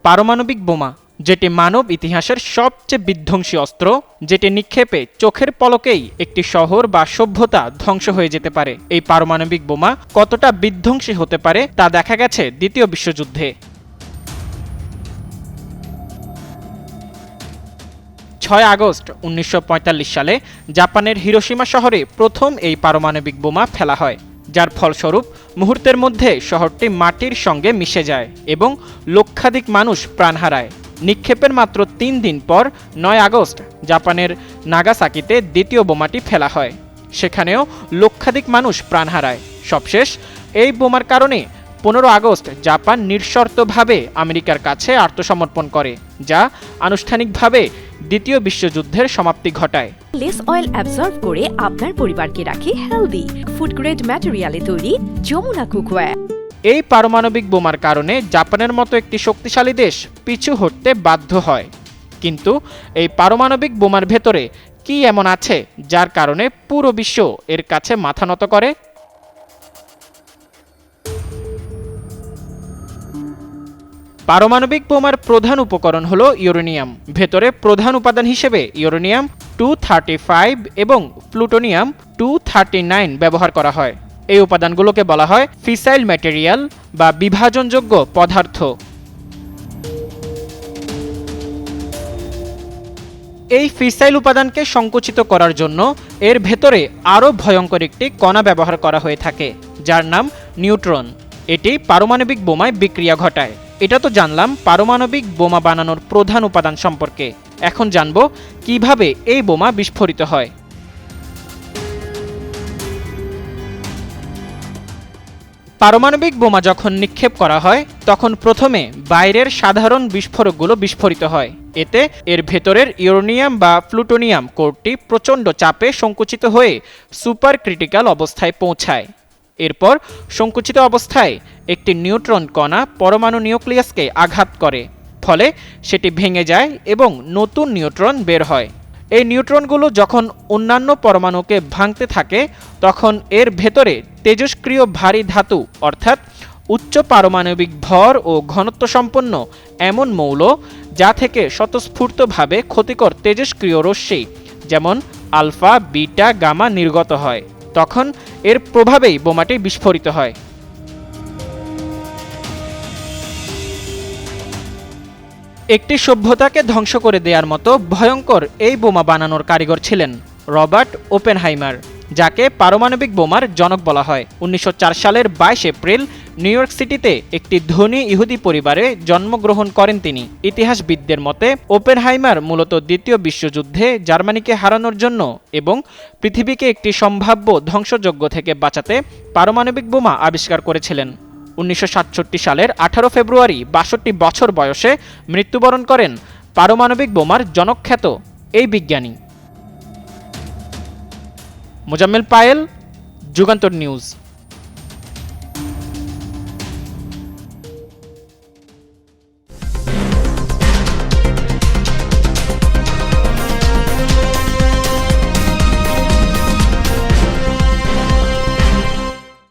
পারমাণবিক বোমা, যেটি মানব ইতিহাসের সবচেয়ে বিধ্বংসী অস্ত্র, যেটি নিক্ষেপে চোখের পলকেই একটি শহর বা সভ্যতা ধ্বংস হয়ে যেতে পারে। এই পারমাণবিক বোমা কতটা বিধ্বংসী হতে পারে তা দেখা গেছে দ্বিতীয় বিশ্বযুদ্ধে। 6 আগস্ট 1945 সালে জাপানের হিরোশিমা শহরে প্রথম এই পারমাণবিক বোমা ফেলা হয়, যার ফলস্বরূপ মুহূর্তের মধ্যে শহরটি মাটির সঙ্গে মিশে যায় এবং লক্ষাধিক মানুষ প্রাণ হারায়। নিক্ষেপের মাত্র 3 দিন পর 9 আগস্ট জাপানের নাগাসাকিতে দ্বিতীয় বোমাটি ফেলা হয়, সেখানেও লক্ষাধিক মানুষ প্রাণ হারায়। সবশেষ এই বোমার কারণে 15 আগস্ট জাপান নিঃশর্তভাবে আমেরিকার কাছে আত্মসমর্পণ করে, যা আনুষ্ঠানিকভাবে দ্বিতীয় বিশ্বযুদ্ধের সমাপ্তি ঘটায়। লেস অয়েল অ্যাবজর্ব করে আপনার পরিবারকে রাখে হেলদি। ফুড গ্রেড ম্যাটেরিয়ালে তৈরি যমুনা কুকওয়্যার। এই পারমাণবিক বোমার কারণে জাপানের মতো একটি শক্তিশালী দেশ পিছু হটতে বাধ্য হয়। কিন্তু এই পারমাণবিক বোমার ভেতরে কি এমন আছে যার কারণে পুরো বিশ্ব এর কাছে মাথা নত করে? পারমাণবিক বোমার প্রধান উপকরণ হলো ইউরেনিয়াম। ভেতরে প্রধান উপাদান হিসেবে ইউরেনিয়াম 235 এবং প্লুটোনিয়াম 239 ব্যবহার করা হয়। এই উপাদানগুলোকে বলা হয় ফিসাইল ম্যাটেরিয়াল বা বিভাজনযোগ্য পদার্থ। এই ফিসাইল উপাদানকে সংকুচিত করার জন্য এর ভেতরে আরও ভয়ঙ্কর একটি কণা ব্যবহার করা হয়ে থাকে, যার নাম নিউট্রন। এটি পারমাণবিক বোমায় বিক্রিয়া ঘটায়। এটা তো জানলাম পারমাণবিক বোমা বানানোর প্রধান উপাদান সম্পর্কে। এখন জানব কিভাবে এই বোমা বিস্ফোরিত হয়। পারমাণবিক বোমা যখন নিক্ষেপ করা হয় তখন প্রথমে বাইরের সাধারণ বিস্ফোরকগুলো বিস্ফোরিত হয়। এতে এর ভেতরের ইউরেনিয়াম বা প্লুটোনিয়াম কোরটি প্রচণ্ড চাপে সংকুচিত হয়ে সুপার ক্রিটিক্যাল অবস্থায় পৌঁছায়। এরপর সংকুচিত অবস্থায় একটি নিউট্রন কণা পরমাণু নিউক্লিয়াসকে আঘাত করে, ফলে সেটি ভেঙে যায় এবং নতুন নিউট্রন বের হয়। এই নিউট্রনগুলো যখন অন্যান্য পরমাণুকে ভাঙতে থাকে তখন এর ভেতরে তেজস্ক্রিয় ভারী ধাতু অর্থাৎ উচ্চ পারমাণবিক ভর ও ঘনত্ব সম্পন্ন এমন মৌল, যা থেকে স্বতঃস্ফূর্তভাবে ক্ষতিকর তেজস্ক্রিয় রশ্মি যেমন আলফা, বিটা, গামা নির্গত হয়। তখন এর প্রভাবেই বোমাটি বিস্ফোরিত হয়। একটি সভ্যতাকে ধ্বংস করে দেওয়ার মতো ভয়ঙ্কর এই বোমা বানানোর কারিগর ছিলেন রবার্ট ওপেনহাইমার, যাকে পারমাণবিক বোমার জনক বলা হয়। 1904 সালের 22 এপ্রিল নিউ ইয়র্ক সিটিতে একটি ধনী ইহুদি পরিবারে জন্মগ্রহণ করেন তিনি। ইতিহাসবিদদের মতে ওপেনহাইমার মূলত দ্বিতীয় বিশ্বযুদ্ধে জার্মানিকে হারানোর জন্য এবং পৃথিবীকে একটি সম্ভাব্য ধ্বংসযজ্ঞ থেকে বাঁচাতে পারমাণবিক বোমা আবিষ্কার করেছিলেন। 1967 সালের 18 ফেব্রুয়ারি 62 বছর বয়সে মৃত্যুবরণ করেন পারমাণবিক বোমার জনকখ্যাত এই বিজ্ঞানী। মোজাম্মেল পায়েল, যুগান্তর নিউজ।